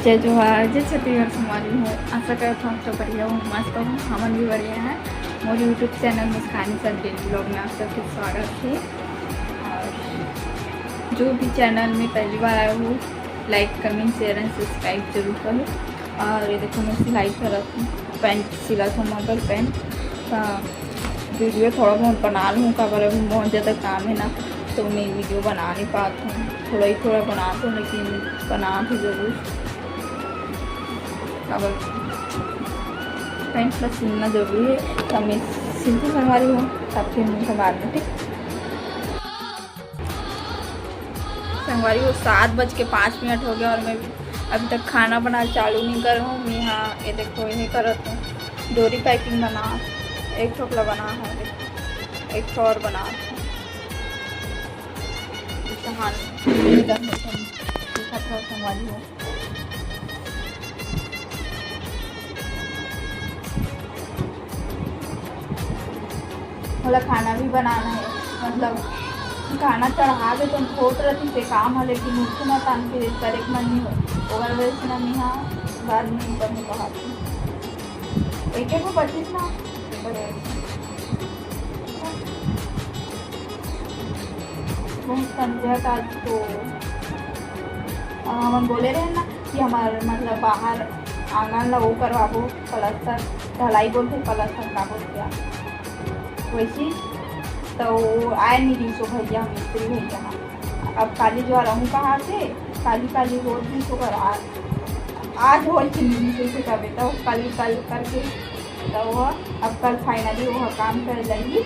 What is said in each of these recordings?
जय जोहार जय छत्तीसगढ़ समाज हूँ। आशा करता हूँ सब बढ़िया हूँ, मस्त हूँ, हमन भी बढ़िया है। मोर यूट्यूब चैनल मुस्कानी सब डेली ब्लॉग में आप सबके स्वागत है। और जो भी चैनल में पहली बार आया हूँ, like comment share and subscribe जरूर करो। और ये देखो मैं सिलाई कर रहा हूँ, पैंट सिला था मगर पैंट का वीडियो थोड़ा बहुत बना लूँ का बार अभी बहुत ज़्यादा काम है ना, तो मैं वीडियो बना नहीं पाती हूँ। थोड़ा ही थोड़ा बनाती हूँ लेकिन बना भी ज़रूर। अब पैंट का सिलना ज़रूरी है, तब मैं सिलती संगवारी हूँ, तब फिर मुझे बाद में ठीक संगवारी हो। 7:05 हो गया और मैं अभी तक खाना बना चालू नहीं कर हूँ। मैं यहाँ ये देखो यही करत हूँ, डोरी पैकिंग बना, एक ठोकला बना है, एक ठो और बना संगवारी हो। थोड़ा खाना भी बनाना है, मतलब खाना चढ़ा दे तो छोट रहती से काम है, लेकिन उसको ना तान के करे मन नहीं हो ओवर वजह से ना मैं यहाँ बाद में करने पढ़ाती एक को 25 ना बहुत समझत आज तो। हम बोले रहे ना कि हमारे मतलब बाहर आंगन ला वो करवाबो प्लास्टर, ढलाई बोलते प्लास्टर का बोलते वैसी, तो आए नहीं दिसो भैया मिस्त्री भैया। अब काली जो रहूँ कहाँ से, काली हो दी तो कर आज हो से कर देता हूँ काली करके, तो वह अब कल फाइनली वह काम कर लगी।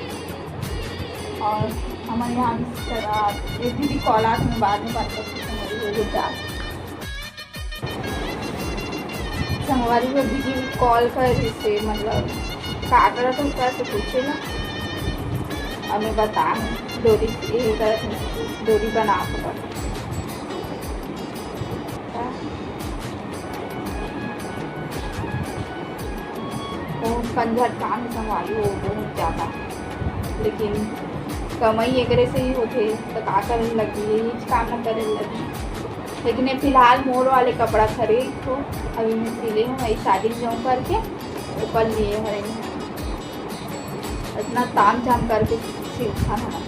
और हमारे यहाँ भी एक दीदी कॉल आते में बाद में बात करती संगवारी को दीदी कॉल कर से मतलब का करा तो कैसे पूछे ना। अब मैं बता डोरी डोरी बना कर कंझट काम संभाली हो बहुत ज़्यादा, लेकिन कमाई एक से ही होते तो का करे लगी यही काम न करे लगी। लेकिन ये फिलहाल मोर वाले कपड़ा खरीद तो अभी मैं सिले हूँ, वही शादी जाऊँ करके ऊपर लिए है इतना ताम झाम करके सीखा है।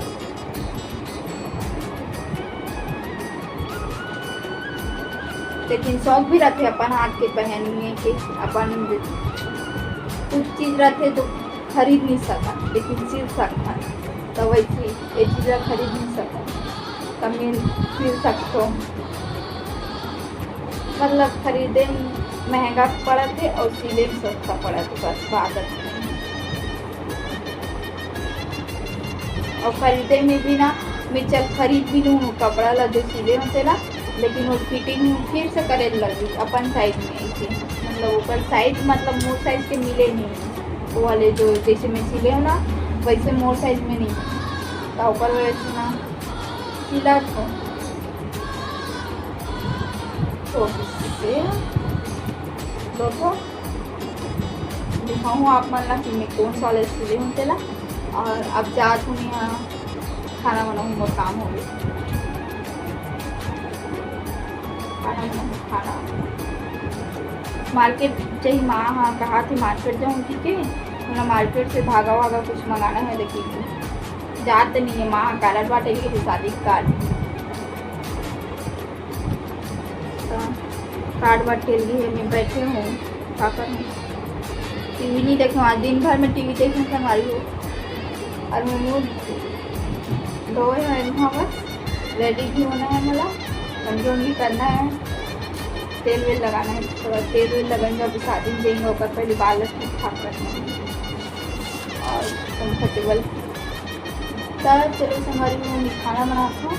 लेकिन शौक भी रहते अपन हाथ के पहनने के, अपन कुछ चीज़ रहते तो खरीद नहीं सका लेकिन सिल सकता, तो वैसे ये चीज़ें खरीद नहीं सका तब मैं सिल सकता हूँ। मतलब खरीदे महंगा पड़ा थे और सिले में सस्ता पड़ा थे, बस बात है। और खरीदे में भी ना मैं चल खरीद भी लूँ कपड़ा ला जो सिले होते ना, लेकिन वो फिटिंग फिर से करे लगी अपन साइज में ऐसे, मतलब ऊपर साइज मतलब मोर साइज के मिले नहीं वो वाले जो जैसे मैं सिले हूँ ना वैसे मोर साइज में नहीं, तो ऊपर वैसे ना सिला तो देखो दिखाऊँ आप मन ला कि मैं कौन सा वाले सिले हूँ तेला। और अब जात हूँ यहाँ खाना बनाऊँ, बहुत काम हो गया खाना मार्केट चाहिए। माँ हाँ कहा थी मार्केट जाऊँ ठीक है, मतलब मार्केट से धागा वागा कुछ मंगाना है, लेकिन जाते नहीं है। माँ कार्ड बांटेगी तो शादी कार्ड बांटे लिए है। मैं बैठे हूँ क्या करूँ, टीवी नहीं देखूँ आज दिन भर में टीवी देखने से हमारी हो। और मैं मुँह धोए हैं वहाँ बस रेडी भी होना है, मतलब कंघी उंगी करना है, तेल वेल लगाना है, थोड़ा तेल वेल लगाएंगे। अभी शादी में देंगे होकर पहले बाल ठीक ठाक करना है और कम्फर्टेबल। तब चलो संगवारी में खाना बनाता हूँ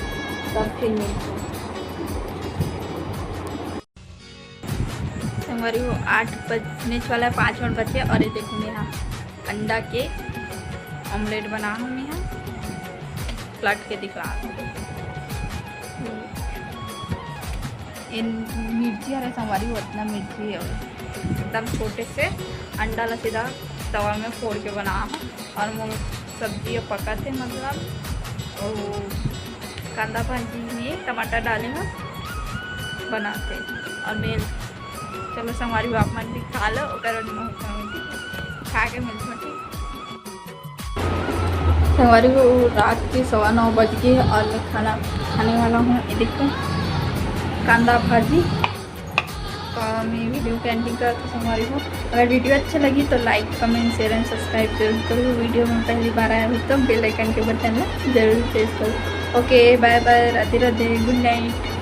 तब फिर मिलते हैं। संगवारी वो 8 बजने वाला है, 5 मिनट बचे। और ये देखो मैं यहाँ अंडा के ऑमलेट बना हूँ, मैं यहाँ पलट के दिखा ये मिर्ची है संगवारी वो इतना मिर्ची है, एकदम छोटे से अंडा ला सीधा तवा में फोड़ के बना हूँ। और वो सब्जी पका थे मतलब कांदा भाजी में टमाटर डाले हैं बनाते। और मैं चलो संगवारी बाप मन भी खा लो ओकर खा के मिलते। संगवारी को रात के 9:15 बज गए और मैं खाने वाला हूँ। ये देखो कांदा भाजी। और मैं वीडियो की एंडिंग करती संगवारी को। अगर वीडियो अच्छी लगी तो like comment share and subscribe जरूर करो। वीडियो में पहली बार आया हो तो बेल आइकन के बटन में जरूर प्रेस करो। Okay bye bye, Radhe Radhe, good night.